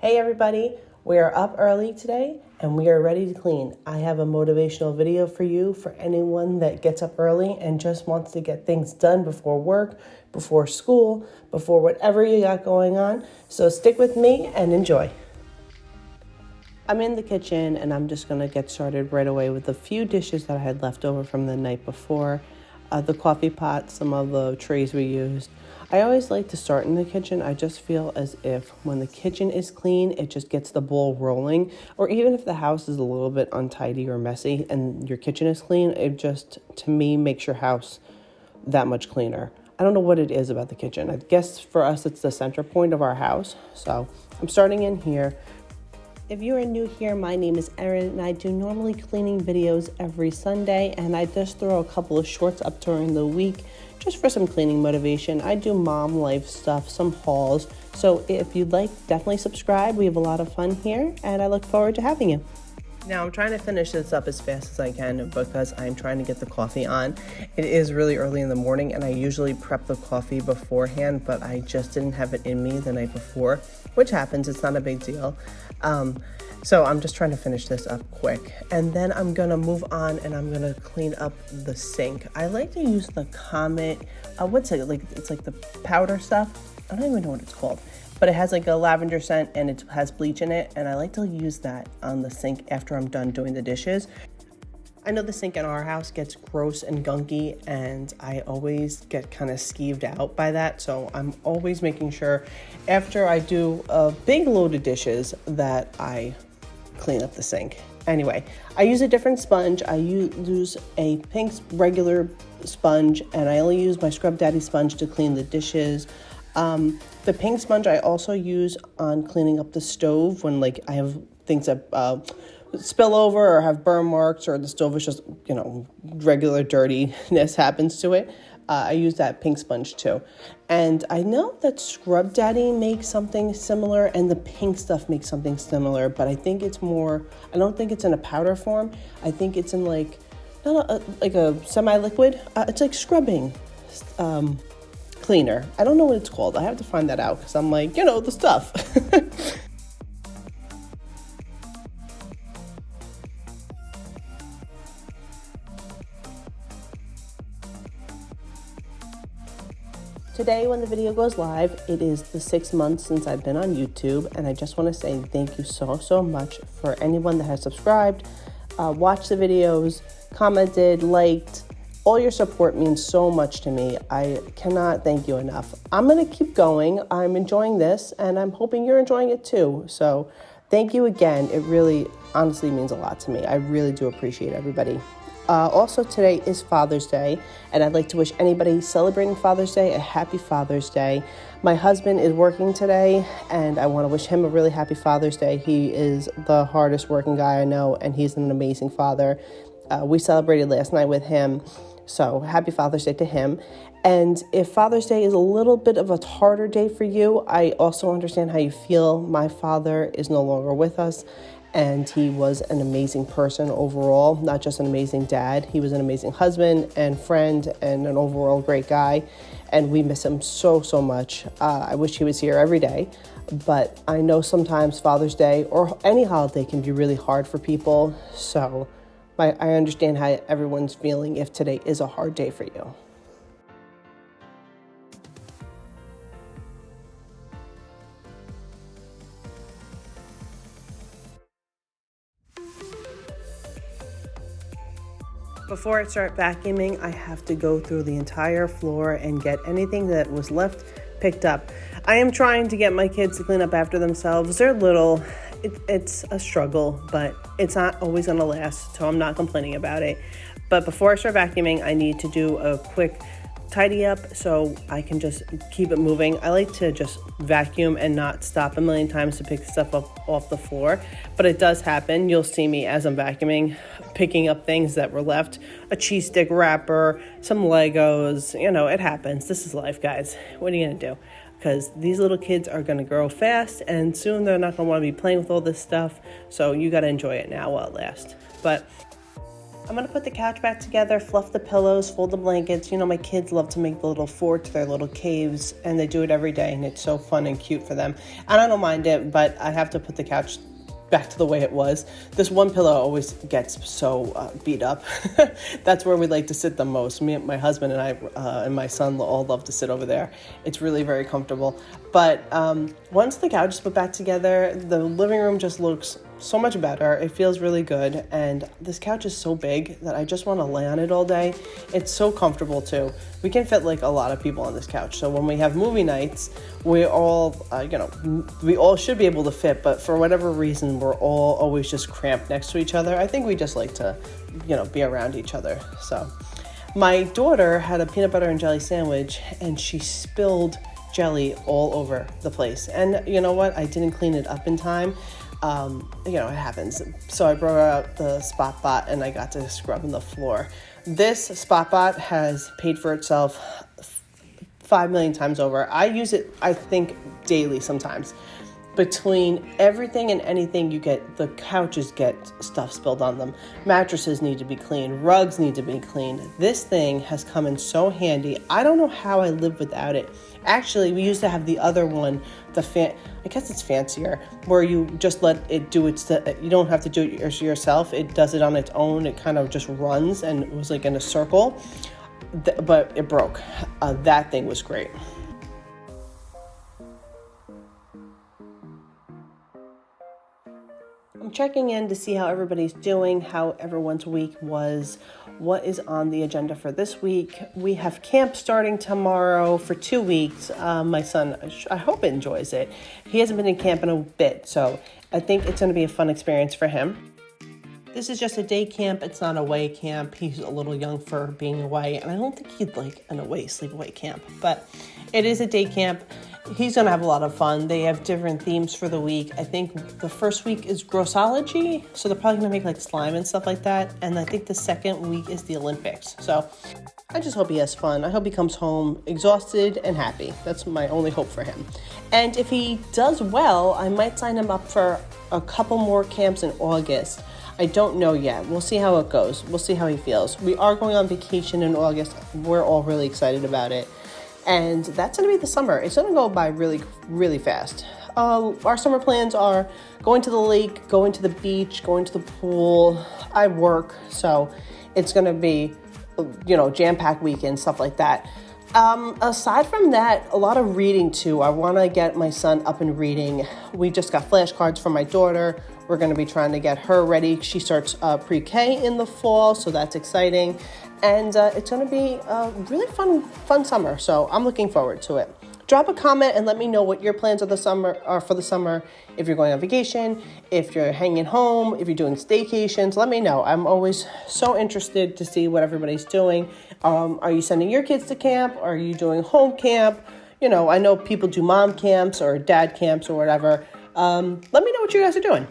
Hey everybody, we are up early today and we are ready to clean. I have a motivational video for you for anyone that gets up early and just wants to get things done before work, before school, before whatever you got going on. So stick with me and enjoy. I'm in the kitchen and I'm just gonna get started right away with a few dishes that I had left over from the night before. The coffee pot, some of the trays we used. I always like to start in the kitchen. I just feel as if when the kitchen is clean, it just gets the ball rolling. Or even if the house is a little bit untidy or messy and your kitchen is clean, it just, to me, makes your house that much cleaner. I don't know what it is about the kitchen. I guess for us, it's the center point of our house. So I'm starting in here. If you are new here, my name is Erin and I do normally cleaning videos every Sunday, and I just throw a couple of shorts up during the week just for some cleaning motivation. I do mom life stuff, some hauls. So if you'd like, definitely subscribe. We have a lot of fun here and I look forward to having you. Now I'm trying to finish this up as fast as I can because I'm trying to get the coffee on. It is really early in the morning and I usually prep the coffee beforehand, but I just didn't have it in me the night before, which happens, it's not a big deal. So I'm just trying to finish this up quick. And then I'm gonna move on and I'm gonna clean up the sink. I like to use the Comet, what's it, like it's like the powder stuff. I don't even know what it's called. But it has like a lavender scent and it has bleach in it. And I like to use that on the sink after I'm done doing the dishes. I know the sink in our house gets gross and gunky and I always get kind of skeeved out by that. So I'm always making sure after I do a big load of dishes that I clean up the sink. Anyway, I use a different sponge. I use a pink regular sponge and I only use my Scrub Daddy sponge to clean the dishes. The pink sponge I also use on cleaning up the stove when like I have things that spill over or have burn marks or the stove is just, regular dirtiness happens to it. I use that pink sponge too. And I know that Scrub Daddy makes something similar and the pink stuff makes something similar, but I think it's more, I don't think it's in a powder form. I think it's in like, like a semi-liquid. It's like scrubbing cleaner. I don't know what it's called. I have to find that out because I'm like, the stuff. Today, when the video goes live, it is the 6 months since I've been on YouTube, and I just want to say thank you so much for anyone that has subscribed, watched the videos, commented, liked. All your support means so much to me. I cannot thank you enough. I'm going to keep going. I'm enjoying this, and I'm hoping you're enjoying it too. So thank you again. It really, honestly means a lot to me. I really do appreciate everybody. Also, today is Father's Day, and I'd like to wish anybody celebrating Father's Day a happy Father's Day. My husband is working today, and I want to wish him a really happy Father's Day. He is the hardest working guy I know, and he's an amazing father. We celebrated last night with him, so happy Father's Day to him. And if Father's Day is a little bit of a harder day for you, I also understand how you feel. My father is no longer with us. And he was an amazing person overall, not just an amazing dad. He was an amazing husband and friend and an overall great guy. And we miss him so much. I wish he was here every day. But I know sometimes Father's Day or any holiday can be really hard for people. So I understand how everyone's feeling if today is a hard day for you. Before I start vacuuming, I have to go through the entire floor and get anything that was left picked up. I am trying to get my kids to clean up after themselves. They're little. It's a struggle, but it's not always going to last, so I'm not complaining about it. But before I start vacuuming, I need to do a quick tidy up so I can just keep it moving. I like to just vacuum and not stop a million times to pick stuff up off the floor, but it does happen. You'll see me as I'm vacuuming picking up things that were left, a cheese stick wrapper, some Legos. It happens. This is life, guys. What are you gonna do? Because these little kids are gonna grow fast and soon they're not gonna want to be playing with all this stuff, so you got to enjoy it now while it lasts. But I'm going to put the couch back together, fluff the pillows, fold the blankets. You know, my kids love to make the little forts, their little caves, and they do it every day, and it's so fun and cute for them. And I don't mind it, but I have to put the couch back to the way it was. This one pillow always gets so beat up. That's where we like to sit the most. Me, my husband, and I, and my son all love to sit over there. It's really very comfortable. But once the couch is put back together, the living room just looks so much better. It feels really good, and this couch is so big that I just want to lay on it all day. It's so comfortable too. We can fit like a lot of people on this couch. So when we have movie nights, we all, we all should be able to fit, but for whatever reason, we're all always just cramped next to each other. I think we just like to, be around each other. So my daughter had a peanut butter and jelly sandwich, and she spilled jelly all over the place. And you know what? I didn't clean it up in time. It happens. So I brought out the Spot Bot and I got to scrub on the floor. This Spot Bot has paid for itself 5 million times over. I use it, I think, daily sometimes. Between everything and anything the couches get stuff spilled on them. Mattresses need to be cleaned. Rugs need to be cleaned. This thing has come in so handy. I don't know how I live without it. Actually, we used to have the other one, I guess it's fancier, where you just let it do you don't have to do it yourself. It does it on its own. It kind of just runs, and it was like in a circle, but it broke. That thing was great. I'm checking in to see how everybody's doing, how everyone's week was, what is on the agenda for this week. We have camp starting tomorrow for 2 weeks. My son, I hope enjoys it. He hasn't been in camp in a bit, so I think it's going to be a fun experience for him. This is just a day camp. It's not a away camp. He's a little young for being away, and I don't think he'd like an sleep-away camp, but it is a day camp. He's going to have a lot of fun. They have different themes for the week. I think the first week is grossology, so they're probably going to make like slime and stuff like that. And I think the second week is the Olympics. So I just hope he has fun. I hope he comes home exhausted and happy. That's my only hope for him. And if he does well, I might sign him up for a couple more camps in August. I don't know yet. We'll see how it goes. We'll see how he feels. We are going on vacation in August. We're all really excited about it. And that's going to be the summer. It's going to go by really, really fast. Our summer plans are going to the lake, going to the beach, going to the pool. I work, so it's going to be, jam-packed weekend, stuff like that. Aside from that, a lot of reading too. I want to get my son up and reading. We just got flashcards from my daughter. We're going to be trying to get her ready. She starts pre-K in the fall, so that's exciting. And it's going to be a really fun summer, so I'm looking forward to it. Drop a comment and let me know what your plans are for the summer. If you're going on vacation, if you're hanging home, if you're doing staycations, let me know. I'm always so interested to see what everybody's doing. Are you sending your kids to camp? Are you doing home camp? I know people do mom camps or dad camps or whatever. Let me know what you guys are doing.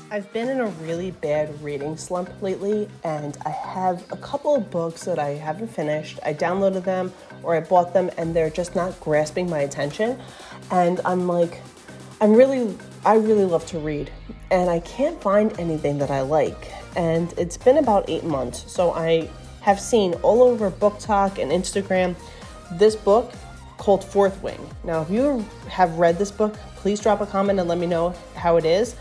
I've been in a really bad reading slump lately, and I have a couple of books that I haven't finished. I downloaded them or I bought them, and they're just not grasping my attention. And I'm like, I really love to read, and I can't find anything that I like. And it's been about 8 months, so I have seen all over Book Talk and Instagram this book called Fourth Wing. Now, if you have read this book, please drop a comment and let me know how it is.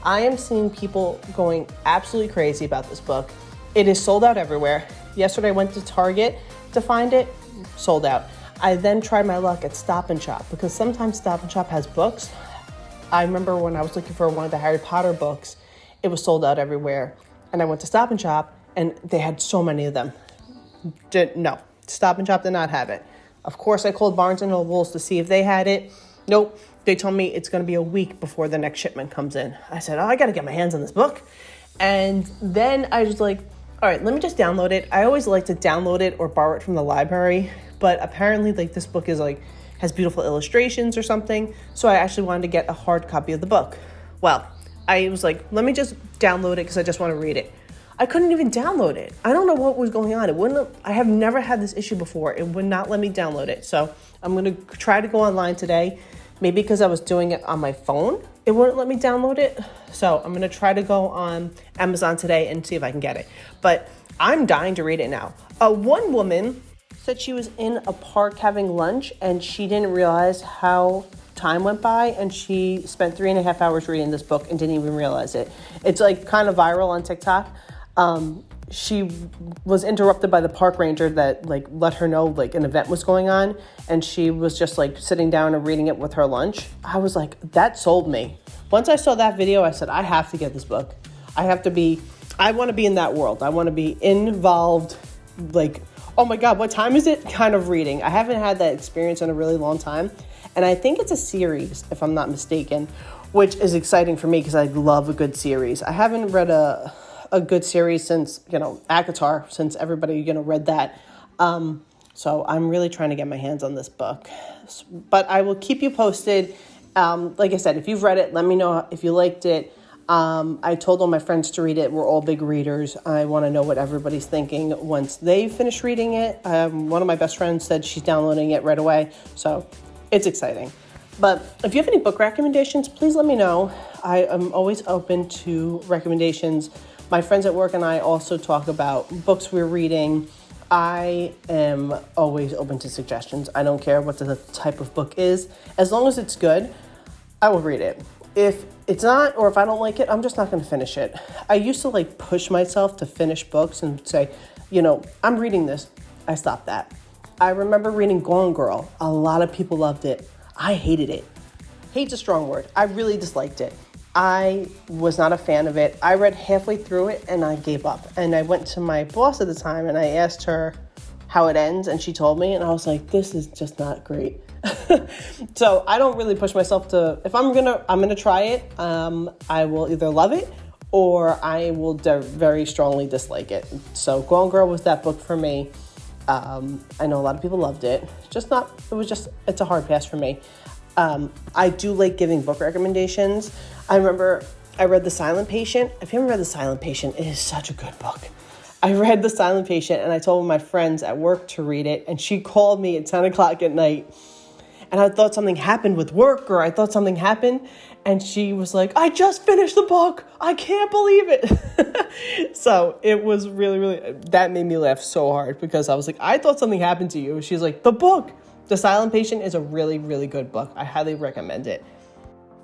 I am seeing people going absolutely crazy about this book. It is sold out everywhere. Yesterday I went to Target to find it, sold out. I then tried my luck at Stop and Shop because sometimes Stop and Shop has books. I remember when I was looking for one of the Harry Potter books, it was sold out everywhere. And I went to Stop and Shop and they had so many of them. No, Stop and Shop did not have it. Of course, I called Barnes & Noble to see if they had it. Nope. They told me it's going to be a week before the next shipment comes in. I said, I got to get my hands on this book. And then I was like, all right, let me just download it. I always like to download it or borrow it from the library. But apparently, this book is has beautiful illustrations or something. So I actually wanted to get a hard copy of the book. Well, I was like, let me just download it because I just want to read it. I couldn't even download it. I don't know what was going on. I have never had this issue before. It would not let me download it. So I'm going to try to go online today, Maybe because I was doing it on my phone, it wouldn't let me download it. So I'm going to try to go on Amazon today and see if I can get it. But I'm dying to read it now. One woman said she was in a park having lunch and she didn't realize how time went by, and she spent 3.5 hours reading this book and didn't even realize it. It's like kind of viral on TikTok. She was interrupted by the park ranger that like let her know like an event was going on, and she was just like sitting down and reading it with her lunch. I was like, that sold me. Once I saw that video, I said, I have to get this book. I want to be in that world. I want to be involved, like, oh my God, what time is it? Kind of reading. I haven't had that experience in a really long time. And I think it's a series, if I'm not mistaken, which is exciting for me because I love a good series. I haven't read a good series since, ACOTAR, since everybody, read that. So I'm really trying to get my hands on this book. But I will keep you posted. Like I said, if you've read it, let me know if you liked it. I told all my friends to read it. We're all big readers. I want to know what everybody's thinking once they finish reading it. One of my best friends said she's downloading it right away. So it's exciting. But if you have any book recommendations, please let me know. I am always open to recommendations. My friends at work and I also talk about books we're reading. I am always open to suggestions. I don't care what the type of book is. As long as it's good, I will read it. If it's not, or if I don't like it, I'm just not going to finish it. I used to like push myself to finish books and say, I'm reading this. I stopped that. I remember reading Gone Girl. A lot of people loved it. I hated it. Hate's a strong word. I really disliked it. I was not a fan of it. I read halfway through it and I gave up. And I went to my boss at the time and I asked her how it ends, and she told me, and I was like, this is just not great. So I don't really push myself to, if I'm gonna try it, I will either love it or I will very strongly dislike it. So Gone Girl was that book for me. I know a lot of people loved it. It's a hard pass for me. I do like giving book recommendations. I remember I read The Silent Patient. If you haven't read The Silent Patient, it is such a good book. I read The Silent Patient and I told my friends at work to read it, and she called me at 10 o'clock at night and I thought something happened with work, or I thought something happened, and she was like, I just finished the book. I can't believe it. So it was really, really, that made me laugh so hard because I was like, I thought something happened to you. She's like, the book. The Silent Patient is a really, really good book. I highly recommend it.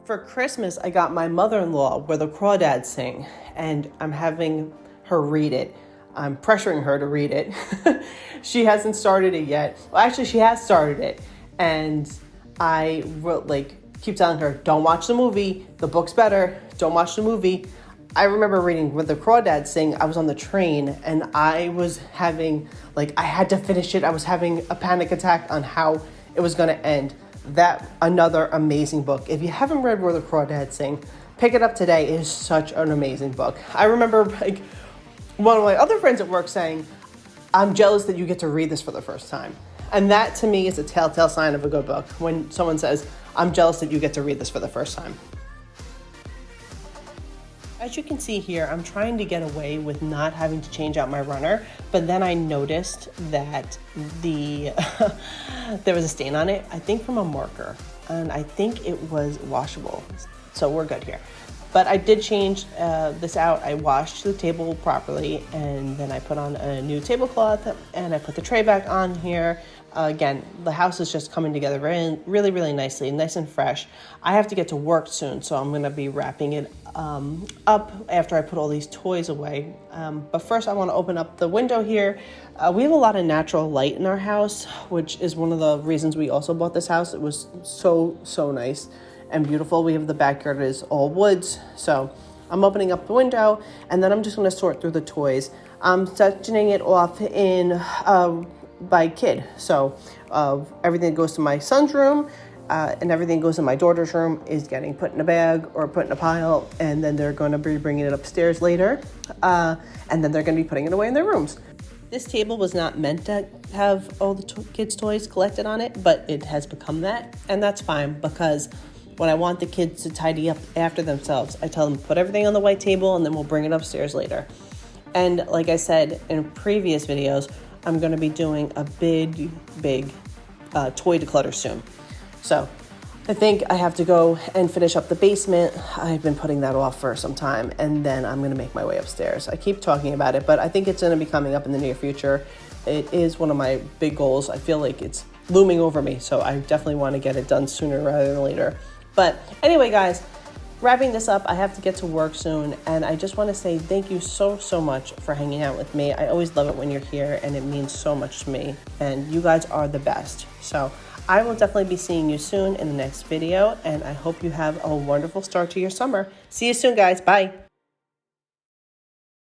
For Christmas, I got my mother-in-law Where the Crawdads Sing, and I'm having her read it. I'm pressuring her to read it. She hasn't started it yet. Well, actually, she has started it. And I keep telling her, don't watch the movie. The book's better. Don't watch the movie. I remember reading Where the Crawdads Sing. I was on the train and I was having, I had to finish it. I was having a panic attack on how it was going to end. Another amazing book. If you haven't read Where the Crawdads Sing, pick it up today. It is such an amazing book. I remember one of my other friends at work saying, I'm jealous that you get to read this for the first time. And that to me is a telltale sign of a good book. When someone says, I'm jealous that you get to read this for the first time. As you can see here, I'm trying to get away with not having to change out my runner, but then I noticed that there was a stain on it, I think from a marker, and I think it was washable. So we're good here. But I did change this out. I washed the table properly, and then I put on a new tablecloth, and I put the tray back on here. Again, the house is just coming together really, really nicely, nice and fresh. I have to get to work soon, so I'm going to be wrapping it up after I put all these toys away. But first, I want to open up the window here. We have a lot of natural light in our house, which is one of the reasons we also bought this house. It was so nice and beautiful. We have the backyard is all woods, so I'm opening up the window, and then I'm just going to sort through the toys. I'm sectioning it off in by kid. So everything that goes to my son's room and everything that goes in my daughter's room is getting put in a bag or put in a pile, and then they're going to be bringing it upstairs later, and then they're going to be putting it away in their rooms. This table was not meant to have all the kids' toys collected on it, but it has become that, and that's fine, because when I want the kids to tidy up after themselves, I tell them put everything on the white table and then we'll bring it upstairs later. And like I said in previous videos, I'm going to be doing a big toy declutter soon. So I think I have to go and finish up the basement. I've been putting that off for some time, and then I'm going to make my way upstairs. I keep talking about it, but I think it's going to be coming up in the near future. It is one of my big goals. I feel like it's looming over me, so I definitely want to get it done sooner rather than later. But anyway, guys, wrapping this up, I have to get to work soon, and I just want to say thank you so much for hanging out with me. I always love it when you're here, and it means so much to me, and you guys are the best. So I will definitely be seeing you soon in the next video, and I hope you have a wonderful start to your summer. See you soon, guys. Bye.